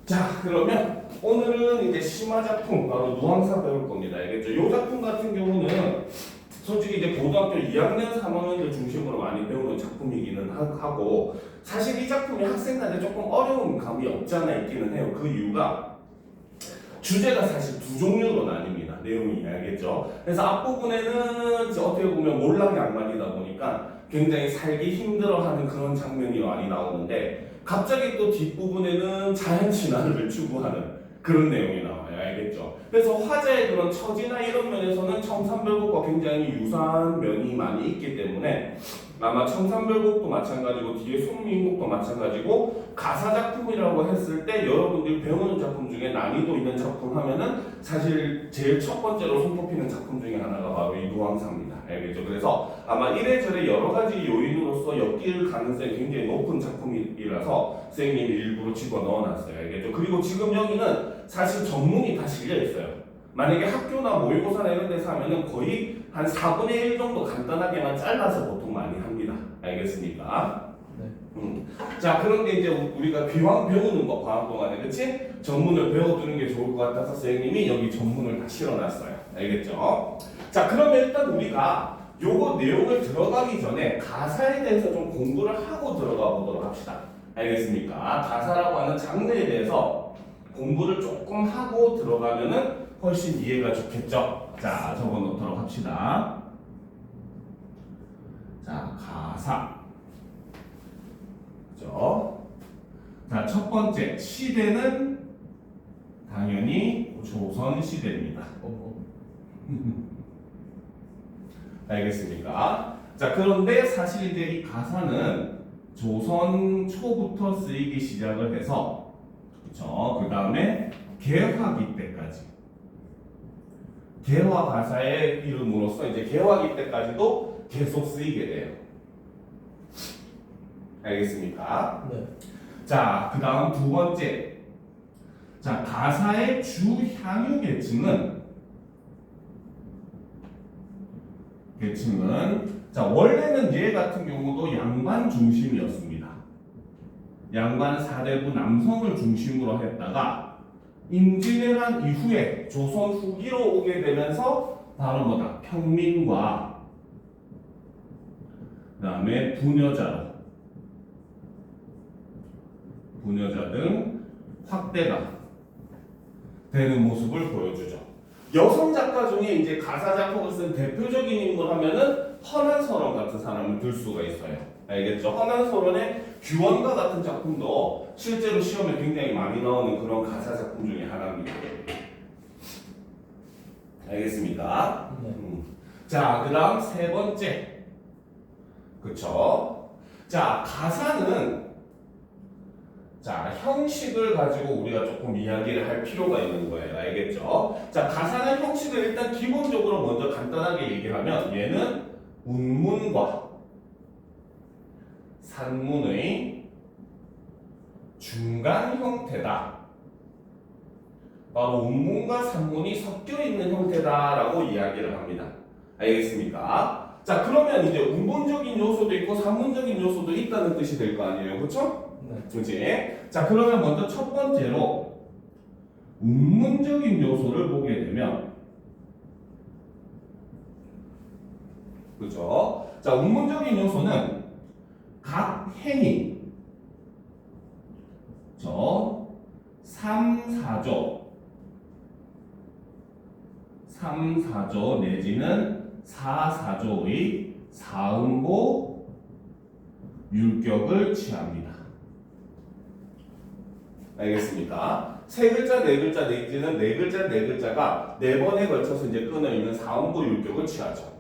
자, 그러면 오늘은 이제 심화 작품, 바로 누앙사 배울 겁니다. 알겠죠? 이 작품 같은 경우는 솔직히 이제 고등학교 2학년, 3학년들 중심으로 많이 배우는 작품이기는 하고, 사실 이 작품이 학생들한테 조금 어려운 감이 없지 않아 있기는 해요. 그 이유가 주제가 사실 두 종류로 나뉩니다. 내용이. 알겠죠? 그래서 앞부분에는 이제 어떻게 보면 몰락 양반이다 보니까 굉장히 살기 힘들어하는 그런 장면이 많이 나오는데, 갑자기 또 뒷부분에는 자연 친화를 추구하는 그런 내용이 나와요. 알겠죠? 그래서 화자의 그런 처지나 이런 면에서는 청산별곡과 굉장히 유사한 면이 많이 있기 때문에 아마 청산별곡도 마찬가지고 뒤에 손미인곡도 마찬가지고 가사 작품이라고 했을 때 여러분들이 배우는 작품 중에 난이도 있는 작품 하면은 사실 제일 첫 번째로 손꼽히는 작품 중에 하나가 바로 이 누앙사입니다. 알겠죠? 그래서 아마 이래저래 여러 가지 요인으로서 엮일 가능성이 굉장히 높은 작품이라서 선생님이 일부러 집어넣어놨어요. 알겠죠? 그리고 지금 여기는 사실 전문이 다 실려있어요. 만약에 학교나 모의고사나 이런 데서 하면은 거의 한 4분의 1 정도 간단하게만 잘라서 보통 많이 합니다. 알겠습니까? 네. 자, 그런데 이제 우리가 기왕 배우는 거, 과학 동안에, 그치? 전문을 배워두는 게 좋을 것 같아서 선생님이 여기 전문을 다 실어놨어요. 알겠죠? 자, 그러면 일단 우리가 요거 내용을 들어가기 전에 가사에 대해서 좀 공부를 하고 들어가 보도록 합시다. 알겠습니까? 가사라고 하는 장르에 대해서 공부를 조금 하고 들어가면은 훨씬 이해가 좋겠죠? 자, 적어 놓도록 합시다. 자, 가사. 그죠? 자, 첫 번째, 시대는 당연히 조선시대입니다. 알겠습니까? 자, 그런데 사실 이제 이 가사는 조선 초부터 쓰이기 시작을 해서, 그쵸? 그 다음에 개화기 때까지. 개화 가사의 이름으로서 이제 개화기 때까지도 계속 쓰이게 돼요. 알겠습니까? 네. 자, 그 다음 두 번째. 자, 가사의 주 향유 계층은 자, 원래는 얘 같은 경우도 양반 중심이었습니다. 양반 사대부 남성을 중심으로 했다가 임진왜란 이후에 조선 후기로 오게 되면서 바로 뭐다? 평민과 그 다음에 부녀자 등 확대가 되는 모습을 보여주죠. 여성 작가 중에 이제 가사 작곡을 쓴 대표적인 인물 하면은 허난서론 같은 사람을 들 수가 있어요. 알겠죠? 허난서론의 규원과 같은 작품도 실제로 시험에 굉장히 많이 나오는 그런 가사 작품 중에 하나입니다. 알겠습니까? 네. 자, 그 다음 세 번째. 그쵸? 자, 가사는 자, 형식을 가지고 우리가 조금 이야기를 할 필요가 있는 거예요. 알겠죠? 자, 가사는 형식을 일단 기본적으로 먼저 간단하게 얘기하면 얘는 운문과 산문의 중간 형태다. 바로 운문과 산문이 섞여 있는 형태다라고 이야기를 합니다. 알겠습니까? 자, 그러면 이제 운문적인 요소도 있고 산문적인 요소도 있다는 뜻이 될 거 아니에요. 그렇죠? 네. 그치? 자, 그러면 먼저 첫 번째로 운문적인 요소를 보게 되면, 그죠? 자, 운문적인 요소는 각 행위, 저 3, 4조 내지는 4, 4조의 사음보 율격을 취합니다. 알겠습니까? 세 글자, 네 글자 내지는 네 글자, 네 글자가 네 번에 걸쳐서 이제 끊어 있는 사음보 율격을 취하죠.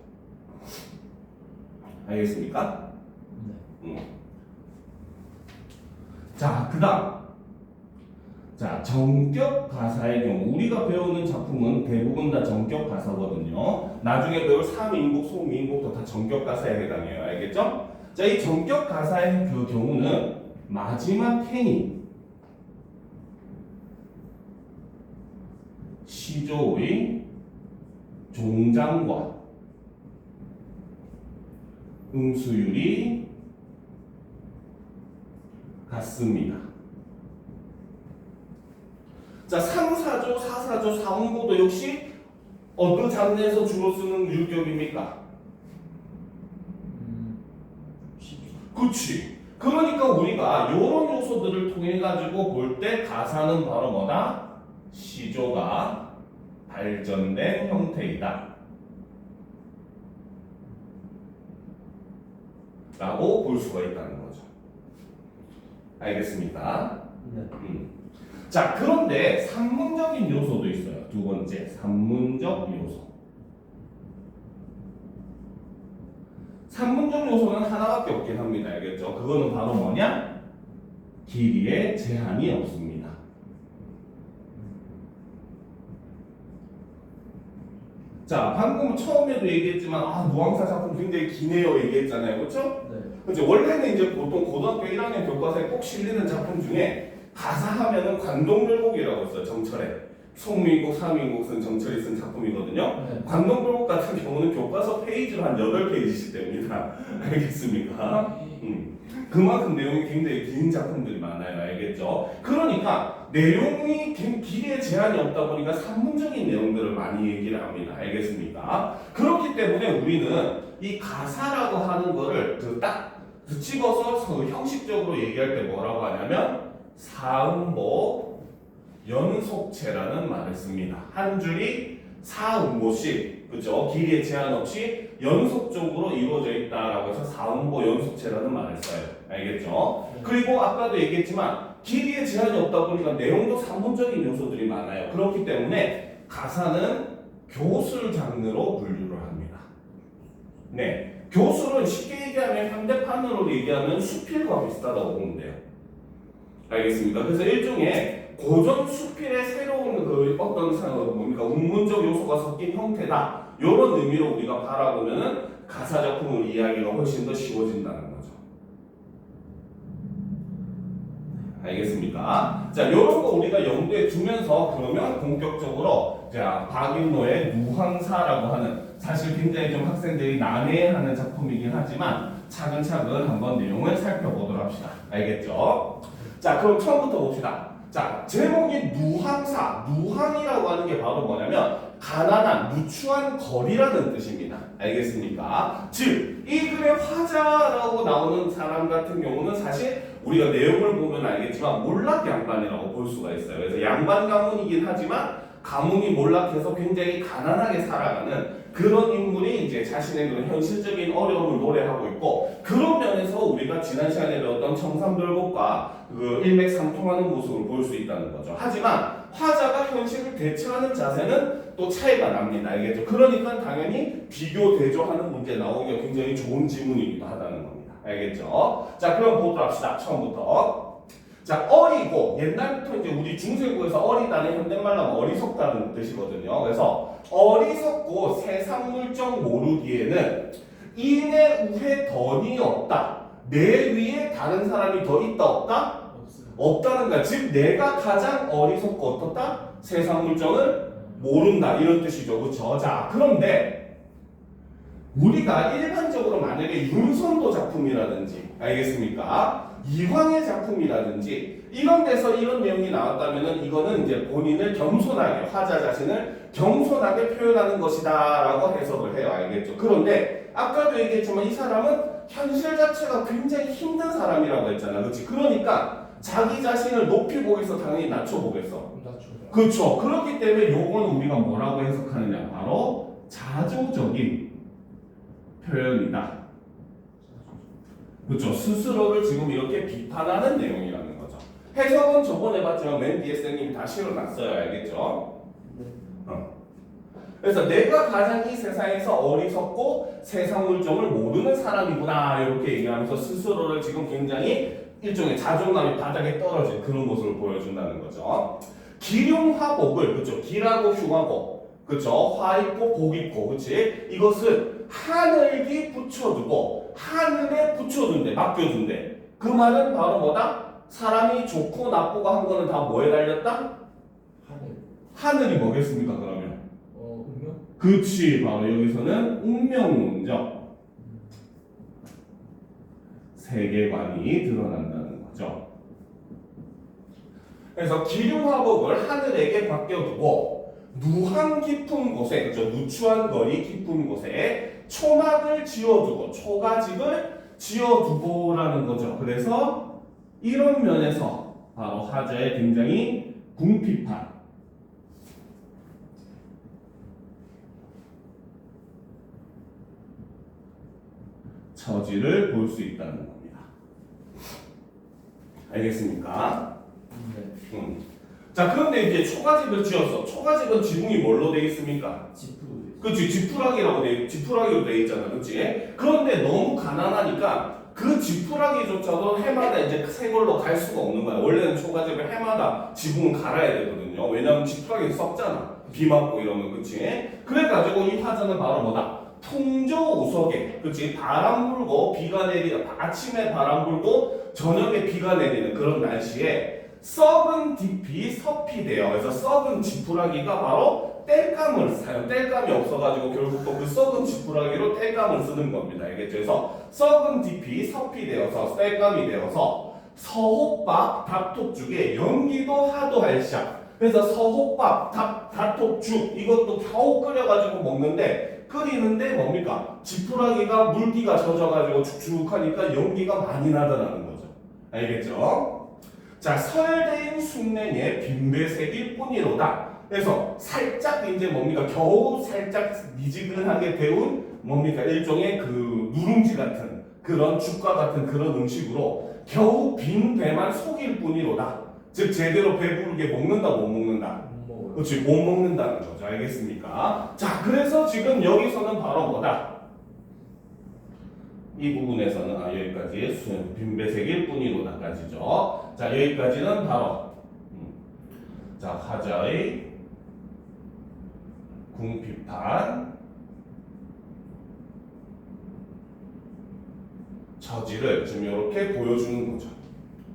알겠습니까? 네. 자, 그다음. 자, 정격 가사의 경우 우리가 배우는 작품은 대부분 다 정격 가사거든요. 나중에 배울 삼인국, 소민국도 다 정격 가사에 해당해요. 알겠죠? 자, 이 정격 가사의 그 경우는 마지막 행위 시조의 종장과 음수율이 같습니다. 자, 3, 4조, 4, 4조, 4, 5도 역시 어느 장르에서 주로 쓰는 율격입니까? 그치. 그러니까 우리가 이런 요소들을 통해 가지고 볼 때 가사는 바로 뭐다? 시조가 발전된 형태이다 라고 볼 수가 있다는 거죠. 알겠습니까? 네. 자, 그런데 산문적인 요소도 있어요. 두 번째, 산문적 요소. 산문적 요소는 하나밖에 없긴 합니다. 알겠죠? 그거는 바로 뭐냐? 길이에 제한이 없습니다. 자, 방금 처음에도 얘기했지만 누앙사 작품 굉장히 기네요 얘기했잖아요. 그렇죠? 네. 그렇죠. 원래는 이제 보통 고등학교 1학년 교과서에 꼭 실리는 작품 중에 가사하면은 관동별곡이라고 있어요. 정철에. 송민국, 사민국 쓴 정철이 쓴 작품이거든요. 네. 관동별곡 같은 경우는 교과서 페이지로 한 8페이지씩 됩니다. 알겠습니까? 그만큼 내용이 굉장히 긴 작품들이 많아요. 알겠죠? 그러니까 내용이 길이에 제한이 없다 보니까 산문적인 내용들을 많이 얘기를 합니다. 알겠습니까? 그렇기 때문에 우리는 이 가사라고 하는 거를 딱 집어서 형식적으로 얘기할 때 뭐라고 하냐면 사음보 연속체라는 말을 씁니다. 한 줄이 사음보씩, 그죠? 길이에 제한 없이 연속적으로 이루어져 있다라고 해서 사음보 연속체라는 말을 써요. 알겠죠? 그리고 아까도 얘기했지만 길이에 제한이 없다 보니까 내용도 산문적인 요소들이 많아요. 그렇기 때문에 가사는 교술 장르로 분류를 합니다. 네, 교술은 쉽게 얘기하면 현대판으로 얘기하면 수필과 비슷하다고 보면 돼요. 알겠습니까? 그래서 일종의 고전 수필의 새로운 어떤 뭡니까 운문적 요소가 섞인 형태다. 이런 의미로 우리가 바라보면은 가사 작품을 이해하기가 훨씬 더 쉬워진다는 거죠. 알겠습니까? 자, 이런 거 우리가 염두에 두면서 그러면 본격적으로 자 박윤노의 누황사라고 하는 사실 굉장히 좀 학생들이 난해하는 작품이긴 하지만 차근차근 한번 내용을 살펴보도록 합시다. 알겠죠? 자, 그럼 처음부터 봅시다. 자, 제목이 누황사, 누황이라고 하는 게 바로 뭐냐면 가난한, 누추한 거리라는 뜻입니다. 알겠습니까? 즉, 이 글의 화자라고 나오는 사람 같은 경우는 사실 우리가 내용을 보면 알겠지만 몰락양반이라고 볼 수가 있어요. 그래서 양반 가문이긴 하지만 가문이 몰락해서 굉장히 가난하게 살아가는 그런 인물이 이제 자신의 그런 현실적인 어려움을 노래하고 있고, 그런 면에서 우리가 지난 시간에 배웠던 청산별곡과 그 일맥상통하는 모습을 볼 수 있다는 거죠. 하지만 화자가 현실을 대처하는 자세는 또 차이가 납니다. 알겠죠? 그러니까 당연히 비교 대조하는 문제 나오기가 굉장히 좋은 지문이기도 하다는 겁니다. 알겠죠? 자, 그럼 보도록 합시다. 처음부터. 자, 어리고, 옛날부터 이제 우리 중세국에서 어리다는 현대말로 하면 어리석다는 뜻이거든요. 그래서 어리석고 세상 물정 모르기에는 인의 우에 던이 없다. 내 위에 다른 사람이 더 있다 없다? 없다는 거야. 즉 내가 가장 어리석고 어떻다? 세상 물정을 모른다. 이런 뜻이죠. 그렇죠? 자, 그런데 우리가 일반적으로 만약에 윤선도 작품이라든지 알겠습니까? 이황의 작품이라든지 이런 데서 이런 내용이 나왔다면은 이거는 이제 본인을 겸손하게 화자 자신을 겸손하게 표현하는 것이다라고 해석을 해요. 알겠죠? 그런데 아까도 얘기했지만 이 사람은 현실 자체가 굉장히 힘든 사람이라고 했잖아. 그렇지? 그러니까 자기 자신을 높이 보겠어? 당연히 낮춰 보겠어? 그렇죠. 그렇기 때문에 요거는 우리가 뭐라고 해석하느냐? 바로 자조적인 표현이다. 그렇죠. 스스로를 지금 이렇게 비판하는 내용이라는 거죠. 해석은 저번에 봤지만 맨 뒤에 쌤님이 다 실어놨어요. 알겠죠? 그래서 내가 가장 이 세상에서 어리석고 세상 물정을 모르는 사람이구나 이렇게 얘기하면서 스스로를 지금 굉장히 일종의 자존감이 바닥에 떨어진 그런 모습을 보여준다는 거죠. 기륭화복을, 그렇죠? 기라고 흉하고, 그렇죠? 화 있고 복 있고, 그렇지? 이것을 하늘기 붙여두고 하늘에 붙여둔대, 맡겨둔대. 그 말은 바로 뭐다? 사람이 좋고 나쁘고 한 거는 다 뭐에 달렸다? 하늘이 뭐겠습니까? 그러면? 운명? 그치, 바로 여기서는 운명론적 세계관이 드러난다는 거죠. 그래서 기류화법을 하늘에게 맡겨두고 누한 깊은 곳에, 그죠? 누추한 거리 깊은 곳에 초막을 지어두고, 초가집을 지어두고라는 거죠. 그래서 이런 면에서 바로 하자의 굉장히 궁핍한 처지를 볼 수 있다는 겁니다. 알겠습니까? 네. 자, 그런데 이제 초가집을 지었어. 초가집은 지붕이 뭘로 되어 있습니까? 지프로 그렇지, 지푸라기로 되어 있잖아, 그렇지? 그런데 너무 가난하니까 그 지푸라기조차도 해마다 이제 새 걸로 갈 수가 없는 거야. 원래는 초가집을 해마다 지붕을 갈아야 되거든요. 왜냐하면 지푸라기 썩잖아. 비 맞고 이러면, 그렇지? 그래가지고 이 화자는 바로 뭐다? 풍조우석에, 그렇지? 바람 불고 비가 내리는, 아침에 바람 불고 저녁에 비가 내리는 그런 날씨에 썩은 잎이 섭이 돼요. 그래서 썩은 지푸라기가 바로 땔감을 사요. 땔감이 없어가지고 결국 또 그 썩은 지푸라기로 땔감을 쓰는 겁니다. 알겠죠? 그래서 썩은 잎이 섭이 되어서 땔감이 되어서 서호밥 닭톡죽에 연기도 하도 할샤. 그래서 서호밥 닭톡죽 이것도 겨우 끓여가지고 먹는데 끓이는데 뭡니까? 지푸라기가 물기가 젖어가지고 축축하니까 연기가 많이 나더라는 거죠. 알겠죠? 자, 설대인 숙냉의 빈배색일 뿐이로다. 그래서 살짝 이제 뭡니까? 겨우 살짝 미지근하게 데운 뭡니까? 일종의 그 누룽지 같은 그런 죽과 같은 그런 음식으로 겨우 빈 배만 속일 뿐이로다. 즉 제대로 배부르게 먹는다 못 먹는다? 못 먹어요. 그렇지, 못 먹는다는 거죠. 알겠습니까? 자, 그래서 지금 여기서는 바로 뭐다? 이 부분에서는 여기까지 빈배색일 뿐이로다까지죠. 자, 여기까지는 바로 자, 화자의 궁핍한 처지를 지금 이렇게 보여주는 거죠.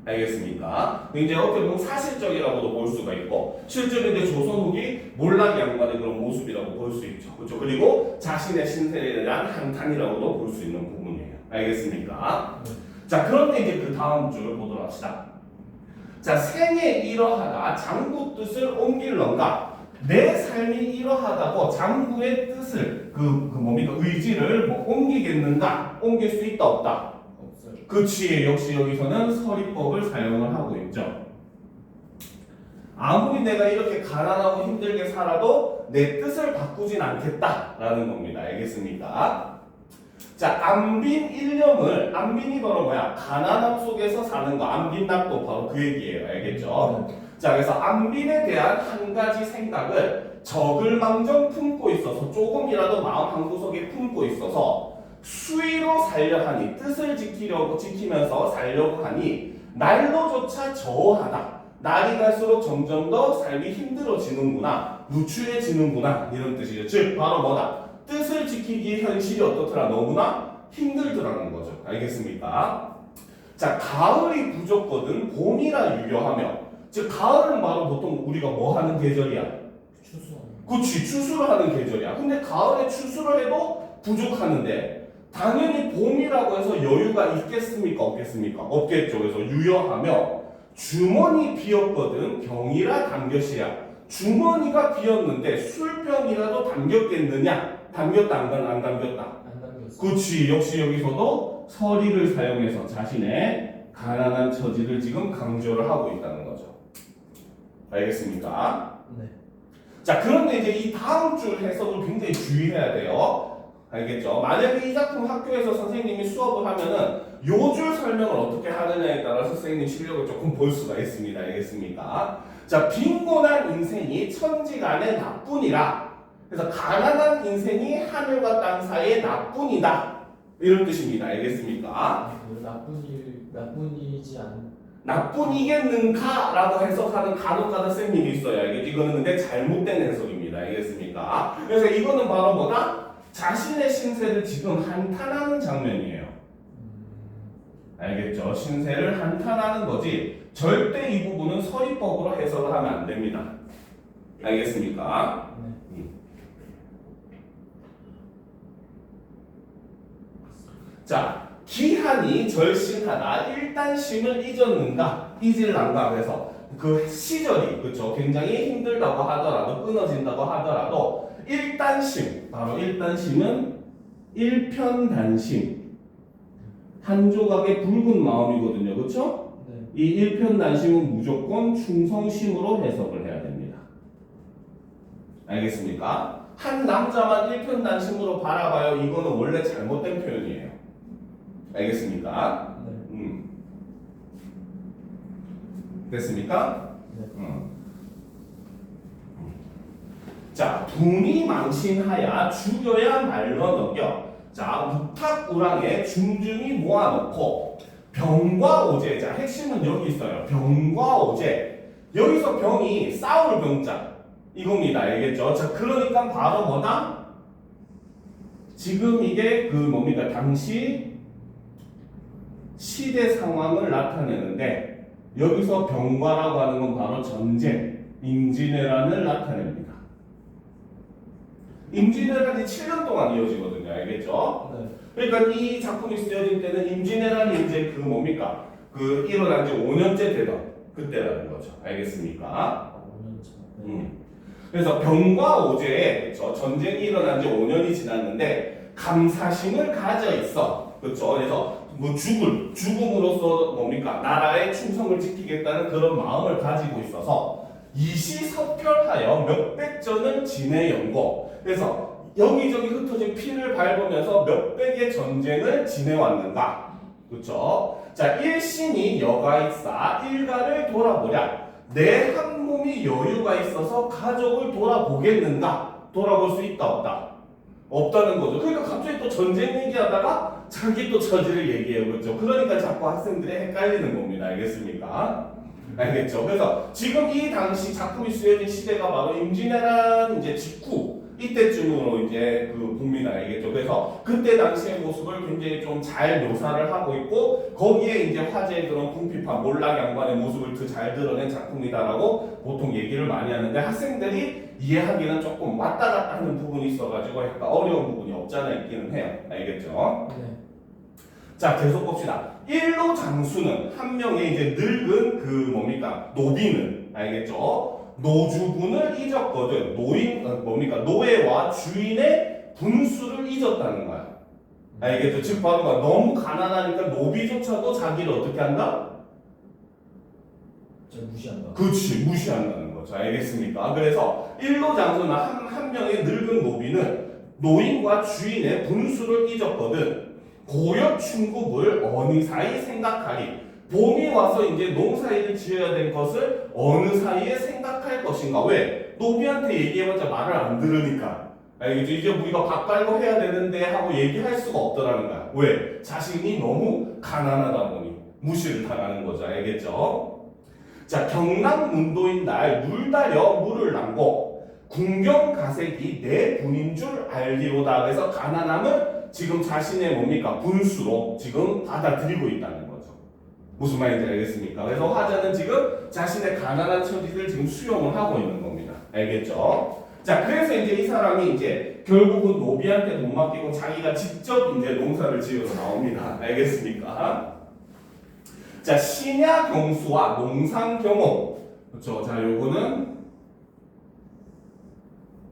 알겠습니까? 이제 어떻게 보면 사실적이라고도 볼 수가 있고 실제로 이제 조선 후기 몰락 양반의 그런 모습이라고 볼 수 있죠. 그렇죠? 그리고 자신의 신세에 대한 한탄이라고도 볼 수 있는 부분이에요. 알겠습니까? 자, 그런데 이제 그 다음 줄 보도록 합시다. 자, 생에 이러하다 장구 뜻을 옮길런가? 내 삶이 이러하다고 장구의 뜻을 뭡니까? 의지를 뭐 옮기겠는가? 옮길 수 있다 없다? 없어요. 그치, 역시 여기서는 서리법을 사용을 하고 있죠. 아무리 내가 이렇게 가난하고 힘들게 살아도 내 뜻을 바꾸진 않겠다라는 겁니다. 알겠습니까? 자, 안빈 일념을, 안빈이 바로 뭐야? 가난함 속에서 사는 거, 안빈낙도 바로 그 얘기예요. 알겠죠? 자, 그래서 안빈에 대한 한 가지 생각을 적을망정 품고 있어서 조금이라도 마음 한구석에 품고 있어서 수위로 살려 하니, 뜻을 지키면서 살려고 하니 날로조차 저하다. 날이 갈수록 점점 더 삶이 힘들어지는구나, 누추해지는구나, 이런 뜻이죠. 즉 바로 뭐다? 뜻을 지키기에 현실이 어떻더라? 너무나 힘들더라는 거죠. 알겠습니까? 자, 가을이 부족거든 봄이라 유효하며, 즉 가을은 바로 보통 우리가 뭐 하는 계절이야? 추수하는. 그치, 추수를 하는 계절이야. 근데 가을에 추수를 해도 부족하는데 당연히 봄이라고 해서 여유가 있겠습니까? 없겠습니까? 없겠죠. 그래서 유효하며 주머니 비었거든 병이라 담겼이야. 주머니가 비었는데 술병이라도 담겼겠느냐? 담겼다 안 담겼다? 안 담겼어요. 그치, 역시 여기서도 서리를 사용해서 자신의 가난한 처지를 지금 강조를 하고 있다는 거죠. 알겠습니까? 네. 자, 그런데 이제 이 다음 줄 해석을 굉장히 주의해야 돼요. 알겠죠? 만약에 이 작품 학교에서 선생님이 수업을 하면은 요 줄 설명을 어떻게 하느냐에 따라서 선생님 실력을 조금 볼 수가 있습니다. 알겠습니까? 자, 빈곤한 인생이 천지간에 나뿐이라. 그래서 가난한 인생이 하늘과 땅 사이에 나뿐이다. 이런 뜻입니다. 알겠습니까? 나뿐이지 않. 나뿐이겠는가라고 해석하는 간혹가다 선생님이 있어요. 알겠죠? 이거는 근데 잘못된 해석입니다. 알겠습니까? 그래서 이거는 바로 뭐다? 자신의 신세를 지금 한탄하는 장면이에요. 알겠죠? 신세를 한탄하는 거지 절대 이 부분은 서리법으로 해석을 하면 안 됩니다. 알겠습니까? 네. 자, 기한이 절신하다 일단 심을 잊었는가? 잊을란가? 그래서 그 시절이 그쵸 굉장히 힘들다고 하더라도 끊어진다고 하더라도 일단심 바로 일단심은 일편단심 한 조각의 붉은 마음이거든요. 그쵸? 네. 이 일편단심은 무조건 충성심으로 해석을 해야 됩니다. 알겠습니까? 한 남자만 일편단심으로 바라봐요. 이거는 원래 잘못된 표현이에요. 알겠습니까? 네. 됐습니까? 네. 자, 분이 망신하야 죽여야 말로 넘겨. 자, 우탁우랑에 중중히 모아놓고 병과 오제. 자, 핵심은 여기 있어요. 병과 오제. 여기서 병이 싸울 병자 이겁니다. 알겠죠? 자, 그러니까 바로 뭐다? 지금 이게 그 뭡니까? 당시 시대 상황을 나타내는데 여기서 병과라고 하는 건 바로 전쟁, 임진왜란을 나타냅니다. 임진왜란이 7년 동안 이어지거든요. 알겠죠? 네. 그러니까 이 작품이 쓰여질 때는 임진왜란이 이제 그 뭡니까? 그 일어난 지 5년째 되던 그때라는 거죠. 알겠습니까? 아, 5년 차. 네. 그래서 병과 오제에 전쟁이 일어난 지 5년이 지났는데 감사심을 가져 있어. 그렇죠? 그래서 뭐 죽음으로써 뭡니까? 나라의 충성을 지키겠다는 그런 마음을 가지고 있어서 이시섭혈하여 몇백전을 지내 연고. 그래서 여기저기 흩어진 피를 밟으면서 몇백의 전쟁을 지내왔는가. 그렇죠? 자, 일신이 여가 있사 일가를 돌아보랴. 내 한 몸이 여유가 있어서 가족을 돌아보겠는가? 돌아볼 수 있다 없다? 없다는 거죠. 그러니까 갑자기 또 전쟁 얘기하다가 자기 또 처지를 얘기해요. 그렇죠? 그러니까 자꾸 학생들이 헷갈리는 겁니다. 알겠습니까? 알겠죠? 그래서 지금 이 당시 작품이 쓰여진 시대가 바로 임진왜란 이제 직후 이때쯤으로 이제 그 봅니다. 알겠죠? 그래서 그때 당시의 모습을 굉장히 좀 잘 묘사를 하고 있고 거기에 이제 화제의 그런 궁핍한 몰락양반의 모습을 더 잘 드러낸 작품이다라고 보통 얘기를 많이 하는데 학생들이 이해하기는 조금 왔다 갔다 하는 부분이 있어가지고 약간 어려운 부분이 없잖아 있기는 해요. 알겠죠? 네. 자, 계속 봅시다. 일로 장수는 한 명의 이제 늙은 그 뭡니까? 노비는 알겠죠? 노주분을 잊었거든. 뭡니까? 노예와 주인의 분수를 잊었다는 거야. 알겠죠? 즉 바로 너무 가난하니까 노비조차도 자기를 어떻게 한다? 저 무시한다. 그렇지, 무시한다는 거죠. 알겠습니까? 그래서 일로 장수는 한 명의 늙은 노비는 노인과 주인의 분수를 잊었거든. 고엽 충국을 어느 사이 생각하리. 봄이 와서 이제 농사일을 지어야 될 것을 어느 사이에 생각할 것인가. 왜? 노비한테 얘기해봤자 말을 안 들으니까. 알겠죠? 이제 우리가 밥 갈고 해야 되는데 하고 얘기할 수가 없더라는 거야. 왜? 자신이 너무 가난하다 보니 무시를 당하는 거죠. 알겠죠? 자, 경남 문도인 날 물다려 물을 남고 궁경가색이 내 분인 줄 알리로다. 그래서 가난함을 지금 자신의 뭡니까? 분수로 지금 받아들이고 있다는 거죠. 무슨 말인지 알겠습니까? 그래서 화자는 지금 자신의 가난한 처지를 지금 수용을 하고 있는 겁니다. 알겠죠? 자, 그래서 이제 이 사람이 이제 결국은 노비한테 돈 맡기고 자기가 직접 이제 농사를 지어서 나옵니다. 알겠습니까? 자, 신야경수와 농상경호. 그렇죠? 자, 요거는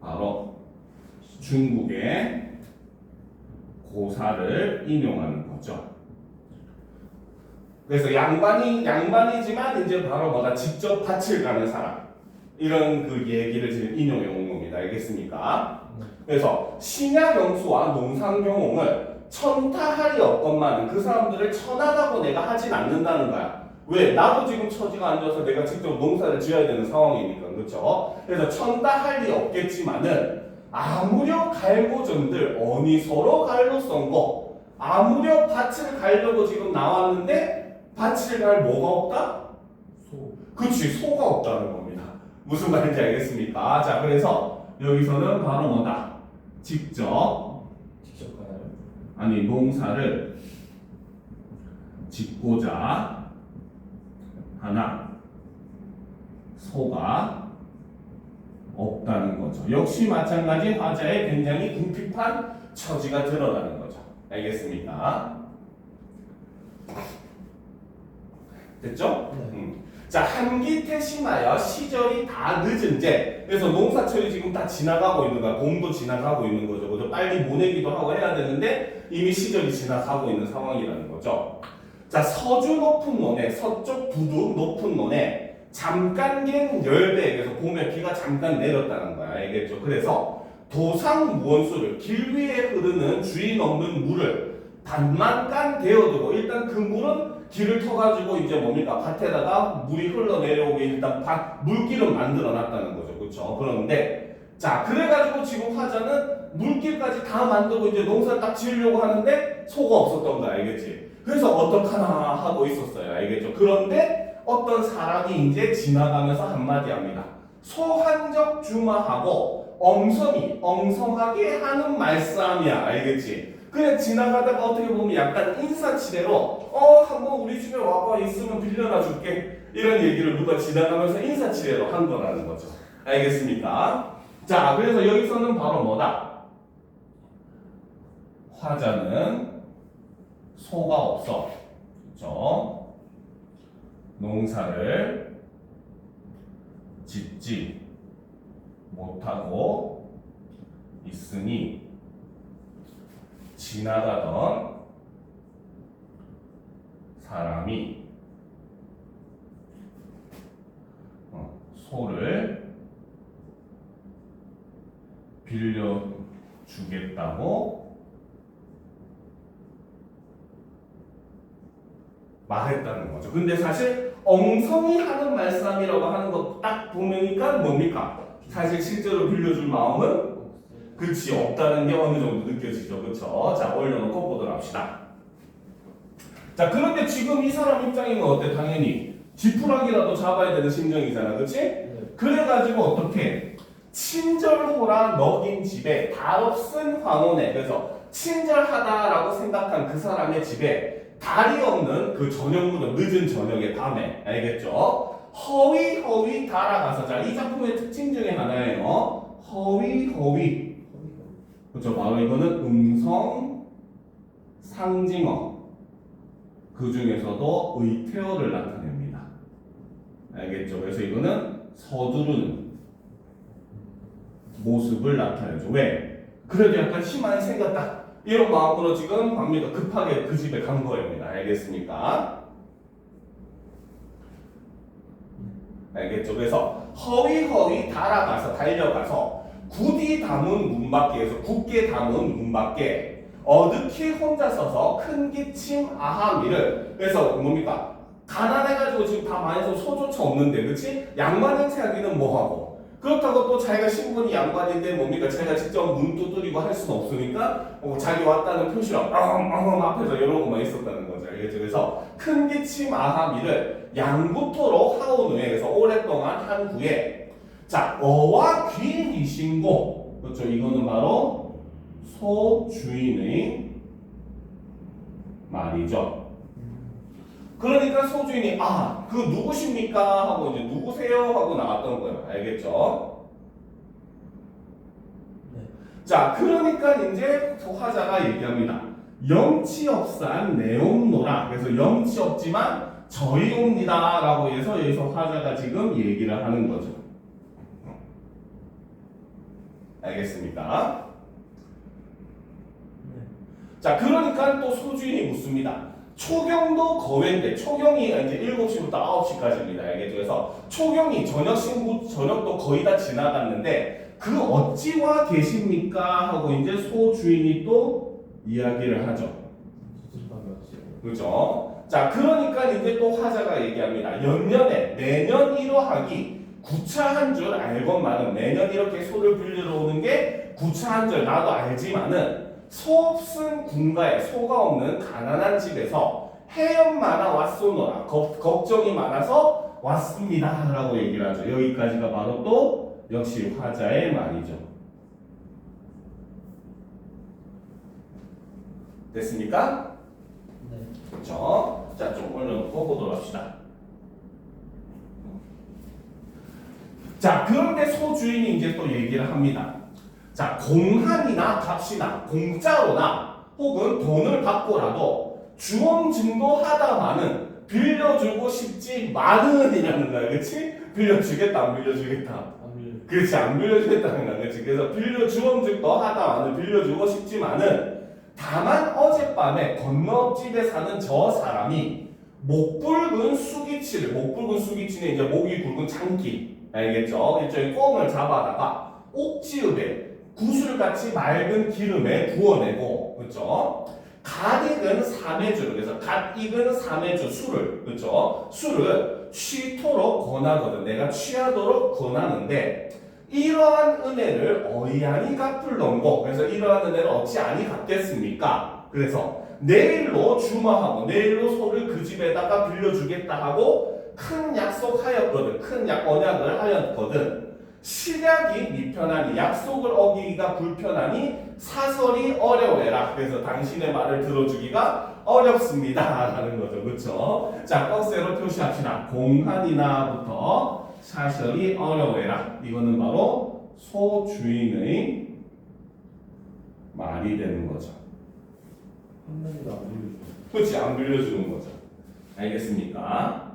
바로 중국의 고사를 인용하는 거죠. 그래서 양반이지만 이제 바로 뭐다 직접 밭을 가는 사람 이런 그 얘기를 지금 인용해 온 겁니다. 알겠습니까? 그래서 신야경수와 농상경홍을 천타할이 없건만 그 사람들을 천하다고 내가 하진 않는다는 거야. 왜? 나도 지금 처지가 안 좋아서 내가 직접 농사를 지어야 되는 상황이니까. 그렇죠? 그래서 천타할이 없겠지만은 아무려 갈고전들 어니 서로 갈로 썬거 아무려 밭을 가려고 지금 나왔는데 밭을 갈 뭐가 없다? 소. 그치, 소가 없다는 겁니다. 무슨 말인지 알겠습니까? 자, 그래서 여기서는 바로 뭐다? 직접 가나요? 아니 농사를 짓고자 하나 소가 없다는 거죠. 역시 마찬가지 화자의 굉장히 궁핍한 처지가 드러나는 거죠. 알겠습니까? 됐죠? 네. 자, 한기태심하여 시절이 다 늦은제. 그래서 농사철이 지금 다 지나가고 있는 거야. 봄도 지나가고 있는 거죠. 그죠? 빨리 보내기도 하고 해야 되는데 이미 시절이 지나가고 있는 상황이라는 거죠. 자, 서주 높은 논에, 서쪽 부두 높은 논에 잠깐 갠 열대. 그래서 봄에 비가 잠깐 내렸다는 거야. 알겠죠? 그래서 도상 무원수를 길 위에 흐르는 주인 없는 물을 반만 깐 대어두고 일단 그 물은 길을 터가지고 이제 뭡니까? 밭에다가 물이 흘러내려오게 일단 물길을 만들어 놨다는 거죠. 그렇죠? 그런데 자, 그래가지고 지금 화자는 물길까지 다 만들고 이제 농사 딱 지으려고 하는데 소가 없었던 거 알겠지? 그래서 어떡하나 하고 있었어요. 알겠죠? 그런데 어떤 사람이 이제 지나가면서 한마디 합니다. 소한적 주마하고 엉성하게 하는 말싸움이야. 알겠지? 그냥 지나가다가 어떻게 보면 약간 인사치레로 한번 우리 집에 와봐 있으면 빌려놔 줄게 이런 얘기를 누가 지나가면서 인사치레로 한 거라는 거죠. 알겠습니까? 자, 그래서 여기서는 바로 뭐다? 화자는 소가 없어. 그렇죠? 농사를 짓지 못하고 있으니 지나가던 사람이 소를 빌려주겠다고 말했다는 거죠. 근데 사실 엉성이 하는 말씀이라고 하는 거 딱 보니까 뭡니까? 사실 실제로 빌려줄 마음은 그렇지 없다는 게 어느 정도 느껴지죠. 그렇죠? 자, 올려놓고 보도록 합시다. 자, 그런데 지금 이 사람 입장이면 어때? 당연히 지푸라기라도 잡아야 되는 심정이잖아. 그렇지? 네. 그래가지고 어떻게 친절호라 너긴 집에 달 없은 황혼에 그래서 친절하다라고 생각한 그 사람의 집에 달이 없는 그 저녁 무렵 늦은 저녁의 밤에 알겠죠? 허위 달아가서 자, 이 작품의 특징 중에 하나예요. 허위 그렇죠? 바로 이거는 음성 상징어 그 중에서도 의태어를 나타냅니다. 알겠죠? 그래서 이거는 서두르는 모습을 나타내죠. 왜? 그래도 약간 희망이 생겼다. 이런 마음으로 지금 갑니다. 급하게 그 집에 간 거입니다. 알겠습니까? 알겠죠? 그래서 허위 달려가서 굳이 담은 문 밖에서 굳게 담은 문 밖에 어득히 혼자 서서 큰 기침 아하미를 그래서 뭡니까? 가난해가지고 지금 다 많이 해서 소조차 없는데 그치? 양반 행세하기는 뭐하고 그렇다고 또 자기가 신분이 양반인데 뭡니까? 자기가 직접 문 두드리고 할 수는 없으니까 자기 왔다는 표시로 앞에서 이런 것만 있었다는 거죠. 알겠죠? 그래서 큰 기침 아하미를 양구토로 하온 후에 그래서 오랫동안 한 후에 자, 어와 귀인이신고 그렇죠? 이거는 바로 소 주인의 말이죠. 그러니까 소주인이 그 누구십니까? 하고 이제 누구세요? 하고 나왔던 거예요. 알겠죠? 네. 자, 그러니까 이제 화자가 얘기합니다. 영치없산 내옵노라. 그래서 영치 없지만 저희 옵니다. 라고 해서 여기서 화자가 지금 얘기를 하는 거죠. 알겠습니까? 네. 자, 그러니까 또 소주인이 묻습니다. 초경도 거외인데 초경이 이제 7시부터 9시까지입니다. 알겠죠? 그래서 초경이 저녁도 거의 다 지나갔는데 그 어찌와 계십니까? 하고 이제 소주인이 또 이야기를 하죠. 그죠? 자, 그러니까 이제 또 화자가 얘기합니다. 연년에 매년 이러하기 구차한 줄 알건만은 매년 이렇게 소를 빌리러 오는 게 구차한 줄 나도 알지만은 소 없은 군가에 소가 없는 가난한 집에서 해연 많아 왔소노라 걱정이 많아서 왔습니다 라고 얘기를 하죠. 여기까지가 바로 또 역시 화자의 말이죠. 됐습니까? 네. 그렇죠? 자, 좀 올려놓고 보도록 합시다. 자, 그런데 소주인이 이제 또 얘기를 합니다. 자, 공한이나 값이나 공짜로나 혹은 돈을 받고라도 주엄증도 하다마는 빌려주고 싶지만은이라는 거야, 그렇지? 빌려주겠다, 안 빌려주겠다. 안 빌려. 그렇지, 안 빌려주겠다는 거야, 그렇지? 그래서 빌려주엄즉 하다마는 빌려주고 싶지만은 다만 어젯밤에 건너집에 사는 저 사람이 목붉은 수기치를, 목붉은 수기치는 이제 목이 굵은 장기, 알겠죠? 일종의 꽁을 잡아다가 옥지읍에 구슬같이 맑은 기름에 구워내고, 그렇죠? 갓 익은 사매주, 그래서 갓 익은 사매주 술을, 그렇죠? 술을 취토록 권하거든. 내가 취하도록 권하는데 이러한 은혜를 어이아니 갚을런고. 그래서 이러한 은혜를 어찌 아니 갚겠습니까? 그래서 내일로 주마하고 내일로 소를 그 집에다가 빌려주겠다 하고 큰 약속하였거든. 큰 언약을 하였거든. 실약이 미편하니 약속을 어기기가 불편하니 사설이 어려워해라. 그래서 당신의 말을 들어주기가 어렵습니다 라는 거죠. 그렇죠? 자, 박스로 표시합시다. 공한이나부터 사설이 어려워해라. 이거는 바로 소주인의 말이 되는 거죠. 한 명도 안 빌려. 그렇지, 안 빌려주는 거죠. 알겠습니까?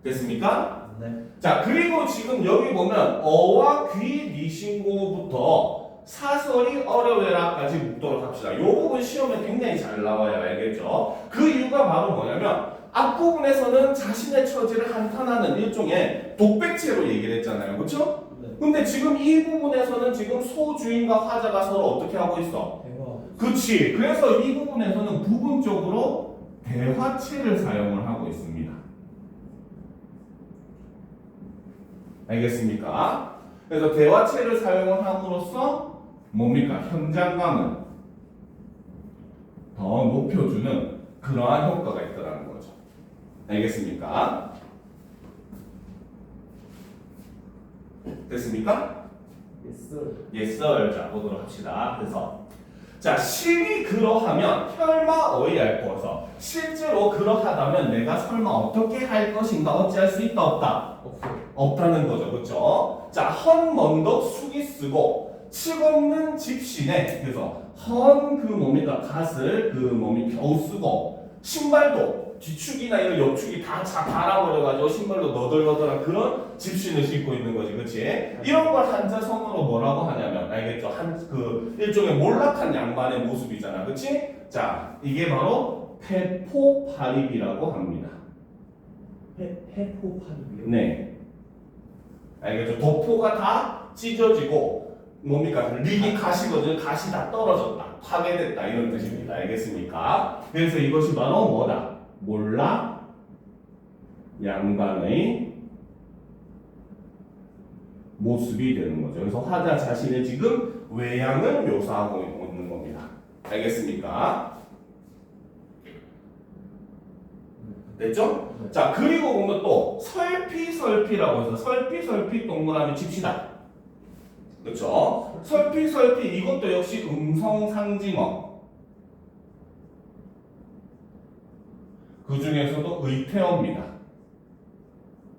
됐습니까? 네. 자, 그리고 지금 여기 보면 어와 귀 니신고부터 사설이 어려워라까지 묻도록 합시다. 요 부분 시험에 굉장히 잘 나와요. 알겠죠? 그 이유가 바로 뭐냐면 앞부분에서는 자신의 처지를 한탄하는 일종의 독백체로 얘기를 했잖아요. 그렇죠? 네. 근데 지금 이 부분에서는 지금 소주인과 화자가 서로 어떻게 하고 있어? 대화. 그치. 그래서 이 부분에서는 부분적으로 대화체를 사용을 하고 있습니다. 알겠습니까? 그래서 대화체를 사용을 함으로써 뭡니까? 현장감을 더 높여주는 그러한 효과가 있다는 거죠. 알겠습니까? 됐습니까? Yes. Yes, sir. 자, 보도록 합시다. 그래서 자, 실이 그러하면 혈마 어이할 거서 실제로 그러하다면 내가 설마 어떻게 할 것인가 어찌할 수 있다 없다? 없어. 없다는 거죠. 그렇죠? 자, 헌먼덕 숙이 쓰고 칙 없는 집신에 그래서 헌 그 뭡니까? 갓을 그 몸이 겨우 쓰고 신발도 뒤축이나 이런 옆축이 다 달아버려가지고 신발도 너덜너덜한 그런 집신을 신고 있는 거지, 그렇지? 이런 걸 한자성어로 뭐라고 하냐면 알겠죠? 그 일종의 몰락한 양반의 모습이잖아, 그렇지? 자, 이게 바로 페포파립이라고 합니다. 해포판이요. 네, 알겠죠? 도포가 다 찢어지고 뭡니까? 릭이 가시거든. 가시 다 떨어졌다, 파괴됐다 이런 뜻입니다. 알겠습니까? 그래서 이것이 바로 뭐다? 몰락 양반의 모습이 되는 거죠. 그래서 화자 자신의 지금 외양을 묘사하고 있는 겁니다. 알겠습니까? 됐죠? 네. 자, 그리고 보면 또 설피설피라고 해서 설피설피 동그라미 칩시다. 그렇죠? 설피설피 이것도 역시 음성상징어. 그 중에서도 의태어입니다.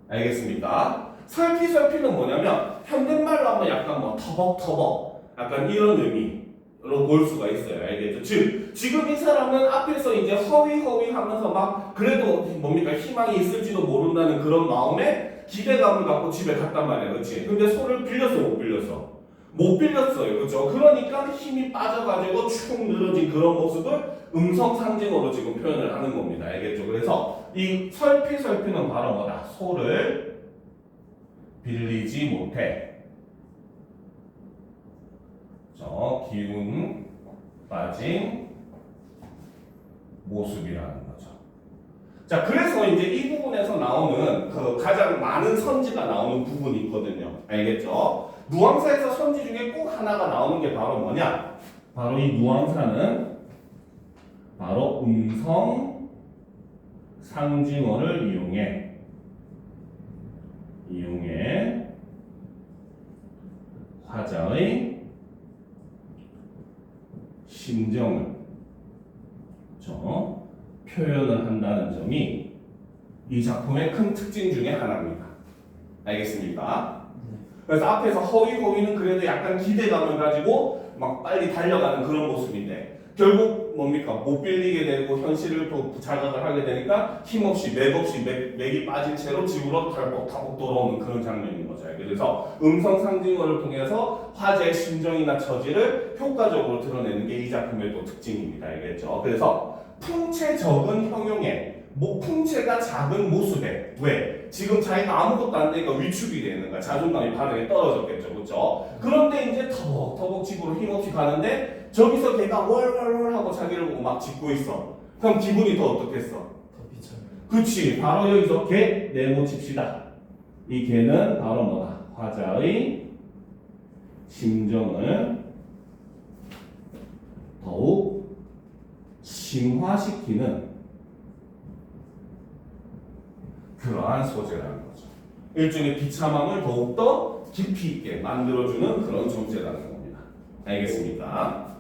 알겠습니까? 설피설피는 뭐냐면 현대말로 하면 약간 뭐 터벅터벅 약간 이런 의미로 볼 수가 있어요. 알겠죠? 즉 지금 이 사람은 앞에서 이제 허위허위 하면서 막 그래도 뭡니까 희망이 있을지도 모른다는 그런 마음에 기대감을 갖고 집에 갔단 말이야. 그렇지? 근데 소를 빌렸어 못 빌렸어? 못 빌렸어요. 그렇죠? 그러니까 힘이 빠져가지고 축 늘어진 그런 모습을 음성 상징어로 지금 표현을 하는 겁니다. 알겠죠? 그래서 이 설피설피는 바로 뭐다? 소를 빌리지 못해. 기운 빠진 모습이라는 거죠. 자, 그래서 이제 이 부분에서 나오는 그 가장 많은 선지가 나오는 부분이 있거든요. 알겠죠? 누앙사에서 선지 중에 꼭 하나가 나오는 게 바로 뭐냐? 바로 이 누앙사는 바로 음성 상징어를 이용해 화자의 심정을 표현을 한다는 점이 이 작품의 큰 특징 중에 하나입니다. 알겠습니까? 그래서 앞에서 허위는 그래도 약간 기대감을 가지고 막 빨리 달려가는 그런 모습인데 결국 뭡니까? 못 빌리게 되고 현실을 또 자각을 하게 되니까 힘없이 맥이 빠진 채로 집으로 탈북 돌아오는 그런 장면인 거죠. 그래서 음성 상징어를 통해서 화제의 심정이나 처지를 효과적으로 드러내는 게 이 작품의 또 특징입니다. 알겠죠? 그래서 풍채 적은 형용에 풍채가 작은 모습에 왜? 지금 자기가 아무것도 안 되니까 위축이 되는 거야. 자존감이 바닥에 떨어졌겠죠. 그렇죠? 그런데 이제 터벅터벅 집으로 힘없이 가는데 저기서 걔가 월월월 하고 자기를 보고 막 짖고 있어. 그럼 기분이 더 어떻겠어? 더 비참해. 그치. 바로 여기서 걔 네모칩시다. 이 걔는 바로 뭐다? 화자의 심정을 더욱 심화시키는 그러한 소재라는 거죠. 일종의 비참함을 더욱더 깊이 있게 만들어주는 그런 존재라는 겁니다. 알겠습니까?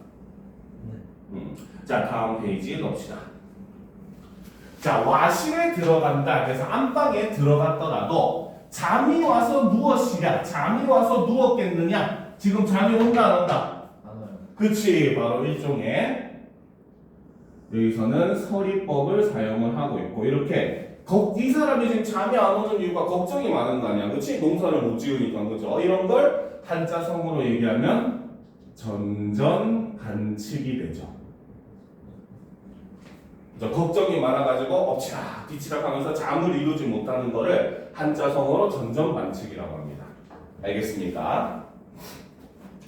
자, 다음 페이지에 넣읍시다. 자, 와실에 들어간다. 그래서 안방에 들어갔더라도 잠이 와서 누웠시랴. 잠이 와서 누웠겠느냐? 지금 잠이 온다 안 온다? 안 와요. 그치. 바로 일종의 여기서는 서리법을 사용을 하고 있고 이렇게 이 사람이 지금 잠이 안 오는 이유가 걱정이 많은 거 아니야. 그치? 농사를 못 지으니까. 그죠? 이런 걸 한자성어로 얘기하면 전전반칙이 되죠. 그죠? 걱정이 많아가지고 엎치락 뒤치락 하면서 잠을 이루지 못하는 거를 한자성어로 전전반칙이라고 합니다. 알겠습니까?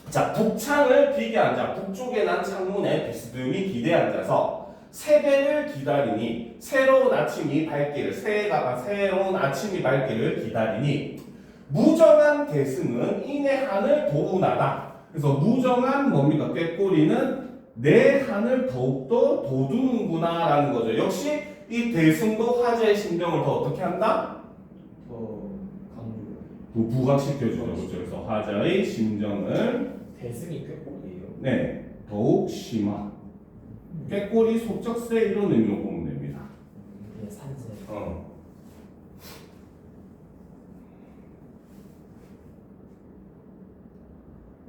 자, 북창을 비게 앉아 북쪽에 난 창문에 비스듬히 기대 앉아서 새배를 기다리니 새로운 아침이 밝기를 새로운 아침이 밝기를 기다리니 무정한 대승은 이내 하늘 도우나다. 그래서 무정한 뭡니까? 꾀꼬리는 내 한을 더욱더 돋우는구나라는 거죠. 역시 이 대승도 화제의 심정을 더 어떻게 한다? 더 강조. 부각시켜주죠. 그렇죠? 그래서 화자의 심정을 대승이 꾀꼬리예요. 네, 더욱 심화. 꾀꼬리 속적세 이런 의미로 보면 됩니다. 이게 산세.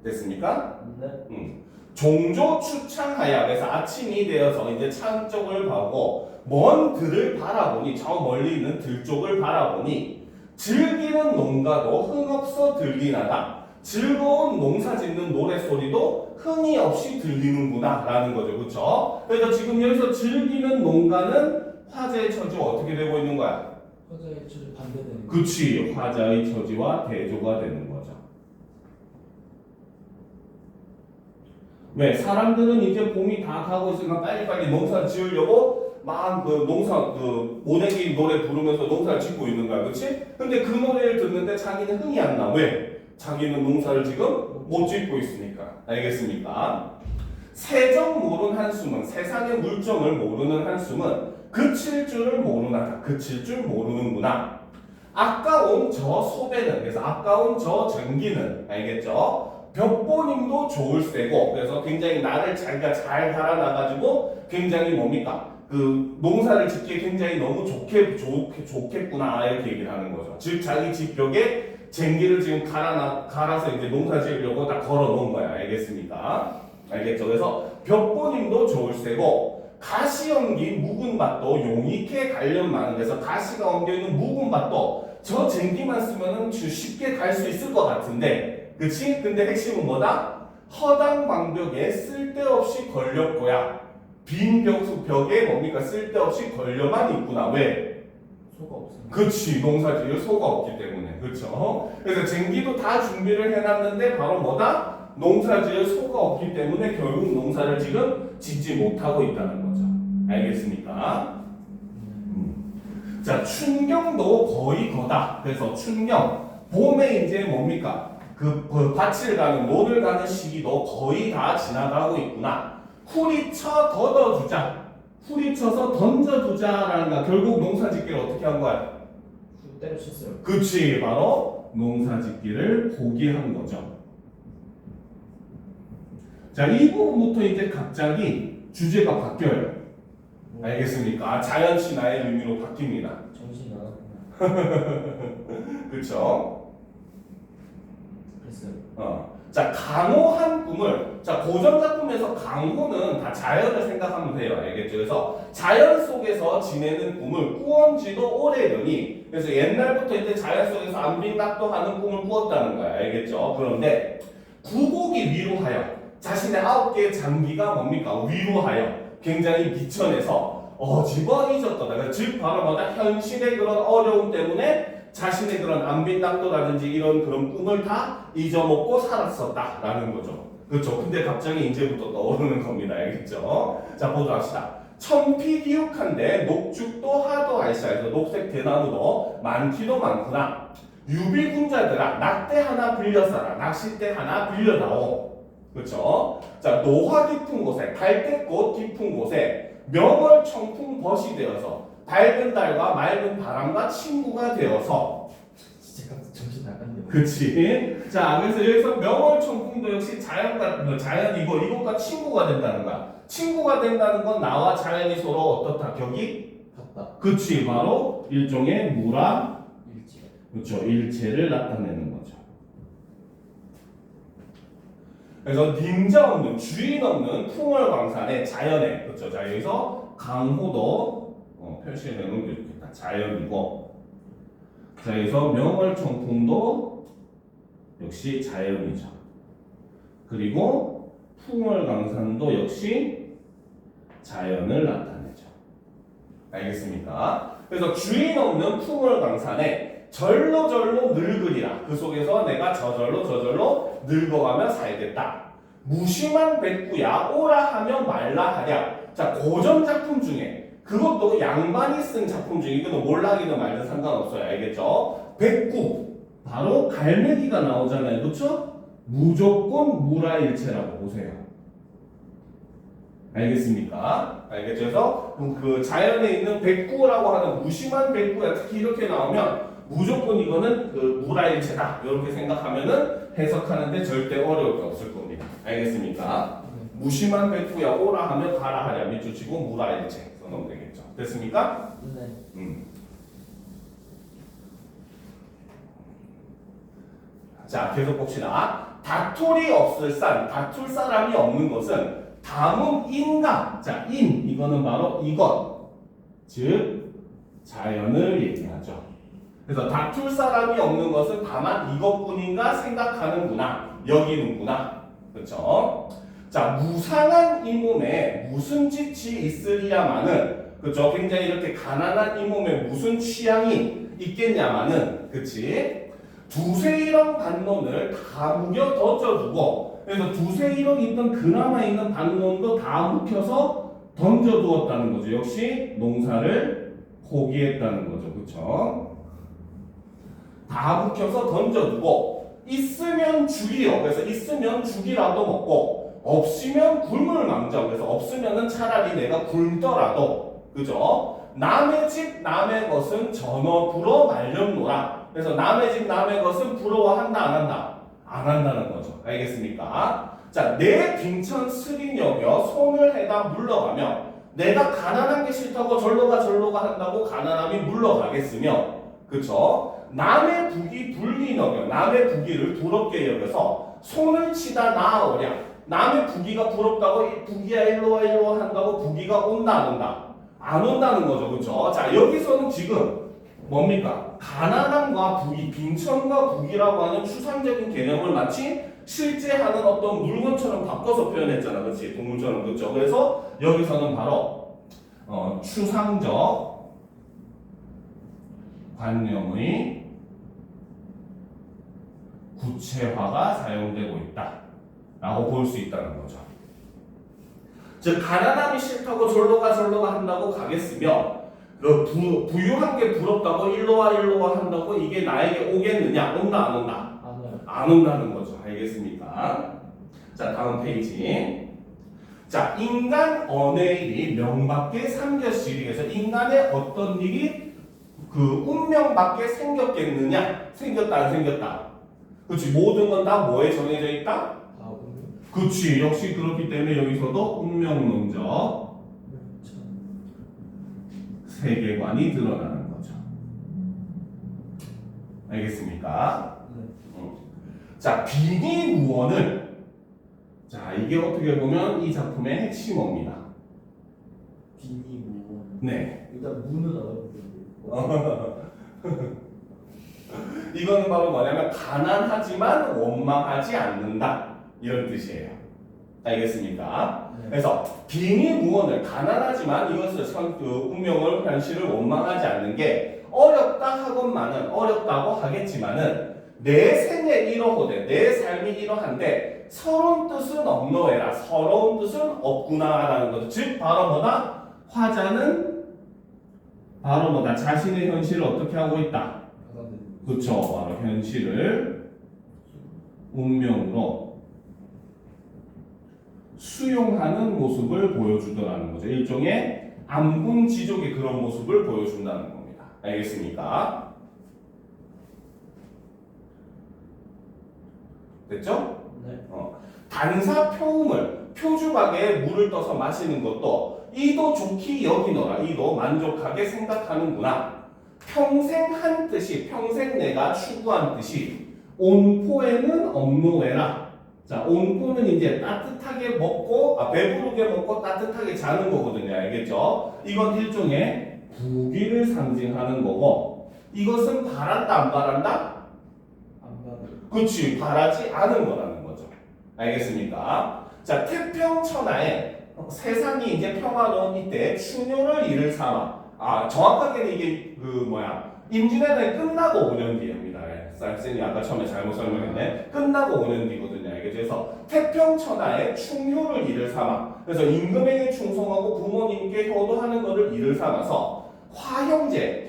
됐습니까? 네. 종조 추창하야. 그래서 아침이 되어서 이제 창 쪽을 보고 먼 들을 바라보니 저 멀리 있는 들 쪽을 바라보니 즐기는 농가도 흥없어 들리나다. 즐거운 농사 짓는 노래소리도 흥이 없이 들리는구나 라는 거죠. 그렇죠? 그래서 지금 여기서 즐기는 농가는 화제의 처지와 어떻게 되고 있는 거야? 화자의 처지 반대되는. 그치. 화자의 처지와 대조가 되는 거죠. 왜? 사람들은 이제 봄이 다 가고 있으니까 빨리빨리 농사를 지으려고 막 그 농사 모내기 노래 부르면서 농사를 짓고 있는 거야. 그치? 근데 그 노래를 듣는데 자기는 흥이 안 나. 왜? 자기는 농사를 지금 못 짓고 있으니까. 알겠습니까? 세정 모른 한숨은 세상의 물정을 모르는 한숨은 그칠 줄을 모르나. 그칠 줄 모르는구나. 아까운 저 소배는 그래서 아까운 저 전기는 알겠죠? 벽보님도 좋을세고 그래서 굉장히 나를 자기가 잘 갈아놔가지고 굉장히 뭡니까? 그 농사를 짓기에 굉장히 너무 좋겠구나 이렇게 얘기를 하는 거죠. 즉 자기 집 벽에 쟁기를 지금 갈아서 이제 농사 지으려고 딱 걸어 놓은 거야. 알겠습니까? 알겠죠? 그래서 벽보님도 좋을세고 가시 엉긴 묵은 밭도 용익해 관련 많은 데서 가시가 엉겨있는 묵은 밭도 저 쟁기만 쓰면은 쉽게 갈 수 있을 것 같은데 그치? 근데 핵심은 뭐다? 허당 방벽에 쓸데없이 걸렸고야 빈 벽에 뭡니까? 쓸데없이 걸려만 있구나. 왜? 소가 없으니까. 그치. 농사지을 소가 없기 때문에. 그쵸? 그래서 쟁기도 다 준비를 해놨는데 바로 뭐다? 농사지을 소가 없기 때문에 결국 농사를 지금 짓지 못하고 있다는 거죠. 알겠습니까? 자, 춘경도 거의 거다. 그래서 춘경 봄에 이제 뭡니까? 그 밭을 가는 논을 가는 시기도 거의 다 지나가고 있구나. 후리쳐 걷어주자. 후리쳐서 던져두자라는 거. 결국 농사짓기를 어떻게 한 거야? 때려쳤어요. 그치. 바로 농사짓기를 포기한 거죠. 자, 이 부분부터 이제 갑자기 주제가 바뀌어요. 알겠습니까? 자연신화의 의미로 바뀝니다. 정신이 나갔구나. 그쵸? 그랬어요. 있어요. 자, 강호한 꿈을, 자, 고전 작품에서 강호는 다 자연을 생각하면 돼요. 알겠죠? 그래서 자연 속에서 지내는 꿈을 꾸은 지도 오래되니, 그래서 옛날부터 이제 자연 속에서 안빈낙도하는 꿈을 꾸었다는 거야. 알겠죠? 그런데 구곡이 위로하여, 자신의 9개의 장기가 뭡니까? 위로하여 굉장히 미천해서 집어 잊었다. 즉, 바로 뭐다? 현실의 그런 어려움 때문에 자신의 그런 안빈낙도라든지 이런 그런 꿈을 다 잊어먹고 살았었다라는 거죠. 그렇죠. 근데 갑자기 이제부터 떠오르는 겁니다. 알겠죠? 자, 보도록 합시다. 천피기욱한데 녹죽도 하도 알싸해서 녹색 대나무도 많기도 많구나. 유비군자들아 낙대 하나 빌려싸라. 낚싯대 하나 빌려다오. 그렇죠? 자, 노화 깊은 곳에 갈대꽃 깊은 곳에 명월 청풍 벗이 되어서 밝은 달과 맑은 바람과 친구가 되어서. 진짜 정신 나갔네요. 그치? 자, 그래서 여기서 명월 청풍도 역시 자연이고 이것과 친구가 된다는 거야. 친구가 된다는 건 나와 자연이 서로 어떻다? 격이? 같다. 그치? 바로 일종의 무라, 일지. 그렇죠? 일체를 나타내는 거죠. 그래서 닌자 없는, 주인 없는 풍월광산의 자연에, 그렇죠? 자, 여기서 강호도 표시해 놓은 게 좋겠다. 자연이고, 자, 여기서 명월청풍도 역시 자연이죠. 그리고 풍월강산도 역시 자연을 나타내죠. 알겠습니까? 그래서 주인 없는 풍월강산에 절로 늙으리라. 그 속에서 내가 저절로 늙어가며 살겠다. 무심한 백구야 오라 하며 말라 하랴. 자, 고전 작품 중에 그것도 양반이 쓴 작품 중에 이거는 몰락이든 말든 상관없어요. 알겠죠? 백구 바로 갈매기가 나오잖아요. 그렇죠? 무조건 무라일체라고 보세요. 알겠습니까? 알겠죠? 그래서 그 자연에 있는 백구라고 하는 무심한 백구야 특히 이렇게 나오면 무조건 이거는 그 무라일체다. 이렇게 생각하면은 해석하는데 절대 어려울 게 없을 겁니다. 알겠습니까? 무심한 백구야 오라 하면 가라 하랴 밑줄 치고 무라일체 써놓으면 되겠죠. 됐습니까? 네. 자, 계속 봅시다. 다툴이 없을 산, 다툴 사람이 없는 것은 다문 인가. 자, 인 이거는 바로 이것, 즉 자연을 얘기하죠. 그래서 다툴 사람이 없는 것은 다만 이것뿐인가 생각하는구나, 여기는구나. 그렇죠? 자, 무상한 이 몸에 무슨 짓이 있으리야마는, 그렇죠? 굉장히 이렇게 가난한 이 몸에 무슨 취향이 있겠냐마는, 그치? 두세 일억 반론을 다 묵여 던져두고, 그래서 두세 일억 있던 그나마 있는 반론도 다 묵혀서 던져두었다는 거죠. 역시 농사를 포기했다는 거죠. 그렇죠? 다 묵혀서 던져두고 있으면 죽이요. 그래서 있으면 죽이라도 먹고 없으면 굶을 망정. 그래서 없으면은 차라리 내가 굶더라도, 그죠? 남의 집 남의 것은 전어 불어 말렸노라. 그래서 남의 집 남의 것은 부러워한다 안 한다? 안 한다는 거죠. 알겠습니까? 자, 내 빈천 스린 여겨 손을 해다 물러가며 내가 가난한 게 싫다고 절로가 한다고 가난함이 물러가겠으며, 그쵸? 남의 부귀 불리 여겨 남의 부귀를 부럽게 여겨서 손을 치다 나아오랴. 남의 부귀가 부럽다고 부귀야 일로와 한다고 부귀가 온다 안 온다? 안 온다는 거죠. 그쵸? 자, 여기서는 지금 뭡니까? 가난함과 부귀, 빈천과 부귀라고 하는 추상적인 개념을 마치 실제 하는 어떤 물건처럼 바꿔서 표현했잖아. 그렇지? 동물처럼. 그렇죠? 그래서 여기서는 바로 추상적 관념의 구체화가 사용되고 있다 라고 볼 수 있다는 거죠. 즉 가난함이 싫다고 절로가 한다고 가겠으며, 그 부유한 게 부럽다고 일로와 한다고 이게 나에게 오겠느냐? 온다 안 온다? 안 온다는 거죠. 알겠습니까? 자, 다음 페이지. 자, 인간 언의 일이 명밖에 삼겼으리. 그래서 인간의 어떤 일이 그 운명밖에 생겼겠느냐? 생겼다 안 생겼다? 그렇지. 모든 건 다 뭐에 정해져 있다? 그렇지. 역시 그렇기 때문에 여기서도 운명론적 세계관이 드러나는 거죠. 알겠습니까? 자, 비니무원을 자, 이게 어떻게 보면 이 작품의 핵심어입니다. 비니무원. 네. 일단 무는 알아보는데. 이거는 바로 뭐냐면 가난하지만 원망하지 않는다 이런 뜻이에요. 알겠습니까? 네. 그래서 비니무원을 가난하지만 이것을 운명을 현실을 원망하지 않는 게 어렵다 하건만은 어렵다고 하겠지만은 내 생에 이러하되 내 삶이 이러한데 서러운 뜻은 없노해라. 서러운 뜻은 없구나라는 거죠. 즉 바로 뭐다? 화자는 바로 뭐다? 자신의 현실을 어떻게 하고 있다? 그렇죠. 바로 현실을 운명으로 수용하는 모습을 보여주더라는 거죠. 일종의 안분지족의 그런 모습을 보여준다는 겁니다. 알겠습니까? 됐죠? 네. 단사표음을 표주박에 물을 떠서 마시는 것도 이도 좋기 여기노라. 이도 만족하게 생각하는구나. 평생 한 뜻이 평생 내가 추구한 뜻이 온포에는 없노해라. 자, 온포는 이제 따뜻하게 먹고 배부르게 먹고 따뜻하게 자는 거거든요. 알겠죠? 이건 일종의 부귀를 상징하는 거고 이것은 바란다 안 바란다? 안 받을. 그렇지. 바라지 않은 거라는 거죠. 알겠습니까? 자, 태평천하에 세상이 이제 평화로운 이때 충효를 이를 삼아 정확하게는 이게 임진왜란이 끝나고 5년 뒤입니다. 쌤이 아까 처음에 잘못 설명했네. 끝나고 5년 뒤거든요. 그래서 태평천하에 충효를 이를 삼아 그래서 임금에게 충성하고 부모님께 효도하는 것을 이를 삼아서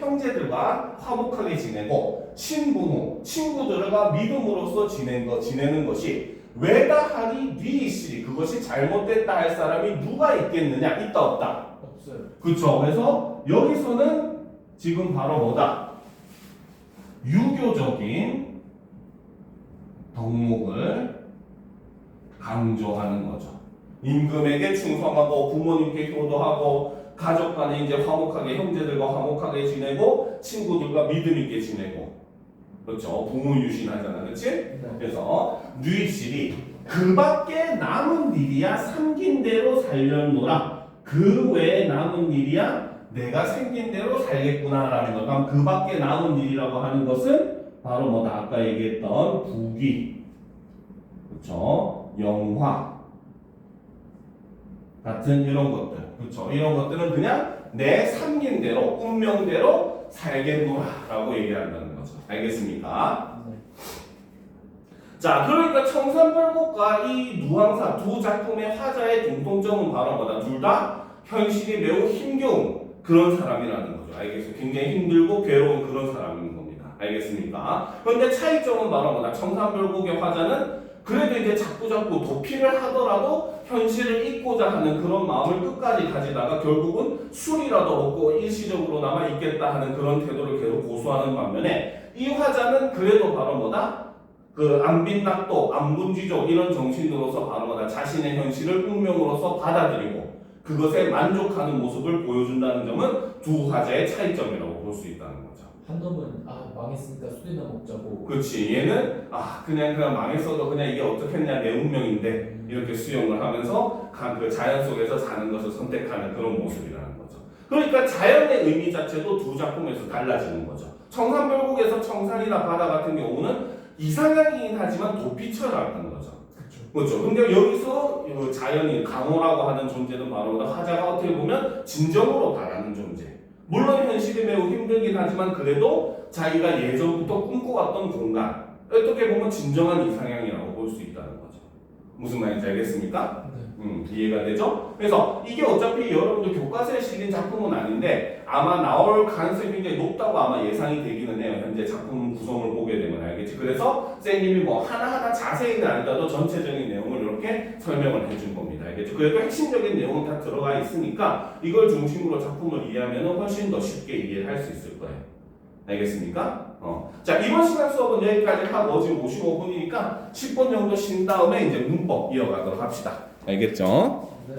형제들과 화목하게 지내고 친부모, 친구들과 믿음으로써 지내는 것이 외다하리 뉘이시리 그것이 잘못됐다 할 사람이 누가 있겠느냐? 있다 없다? 없어요. 그렇죠. 그래서 여기서는 지금 바로 뭐다? 유교적인 덕목을 강조하는 거죠. 임금에게 충성하고 부모님께 효도하고 가족 간에 이제 화목하게 형제들과 화목하게 지내고 친구들과 믿음 있게 지내고 그렇죠. 부모 유신하잖아. 그렇지? 네. 그래서 누이실이 그 밖에 남은 일이야 삼긴 대로 살려노라. 그 외에 남은 일이야 내가 생긴 대로 살겠구나라는 거. 그럼 그 밖에 남은 일이라고 하는 것은 바로 뭐다? 아까 얘기했던 부귀, 그렇죠? 영화 같은 이런 것들, 그렇죠? 이런 것들은 그냥 내 삼긴 대로, 운명대로 살겠노라라고 얘기한다는 거죠. 알겠습니까? 네. 자, 그러니까 청산별곡과 이 누황사 두 작품의 화자의 공통점은 바로 뭐다? 둘 다 현실이 매우 힘겨운 그런 사람이라는 거죠. 알겠어요? 굉장히 힘들고 괴로운 그런 사람인 겁니다. 알겠습니까? 그런데 차이점은 바로 뭐다? 청산별곡의 화자는 그래도 이제 자꾸 도피를 하더라도 현실을 잊고자 하는 그런 마음을 끝까지 가지다가 결국은 술이라도 먹고 일시적으로나마 있겠다 하는 그런 태도를 계속 고수하는 반면에 이 화자는 그래도 바로 뭐다? 안빈낙도, 안분지족 이런 정신으로서 바로 뭐다? 자신의 현실을 운명으로서 받아들이고 그것에 만족하는 모습을 보여준다는 점은 두 화자의 차이점이라고 볼 수 있다는 거죠. 한 놈은 망했으니까 술이나 먹자고. 그렇지. 얘는 그냥 망했어도 그냥 이게 어떻겠냐 내 운명인데 이렇게 수용을 하면서 그 자연 속에서 사는 것을 선택하는 그런 모습이라는 거죠. 그러니까 자연의 의미 자체도 두 작품에서 달라지는 거죠. 청산별곡에서 청산이나 바다 같은 경우는 이상향이긴 하지만 도피처라는 거죠. 그렇죠. 근데 여기서 자연인 강호라고 하는 존재는 바로 화자가 어떻게 보면 진정으로 바라는 존재. 물론 현실이 매우 힘들긴 하지만 그래도 자기가 예전부터 꿈꿔왔던 공간. 어떻게 보면 진정한 이상향이라고 볼 수 있다는 거죠. 무슨 말인지 알겠습니까? 이해가 되죠? 그래서 이게 어차피 여러분들 교과서에 실린 작품은 아닌데 아마 나올 가능성이 굉장히 높다고 아마 예상이 되기는 해요. 현재 작품 구성을 보게 되면 알겠지. 그래서 쌤님이 하나하나 자세히는 아니더라도 전체적인 내용을 이렇게 설명을 해준 겁니다. 알겠죠? 그래도 핵심적인 내용은 다 들어가 있으니까 이걸 중심으로 작품을 이해하면 훨씬 더 쉽게 이해를 할 수 있을 거예요. 알겠습니까? 자, 이번 시간 수업은 여기까지 하고 지금 55분이니까 10분 정도 쉰 다음에 이제 문법 이어가도록 합시다. 알겠죠? 네.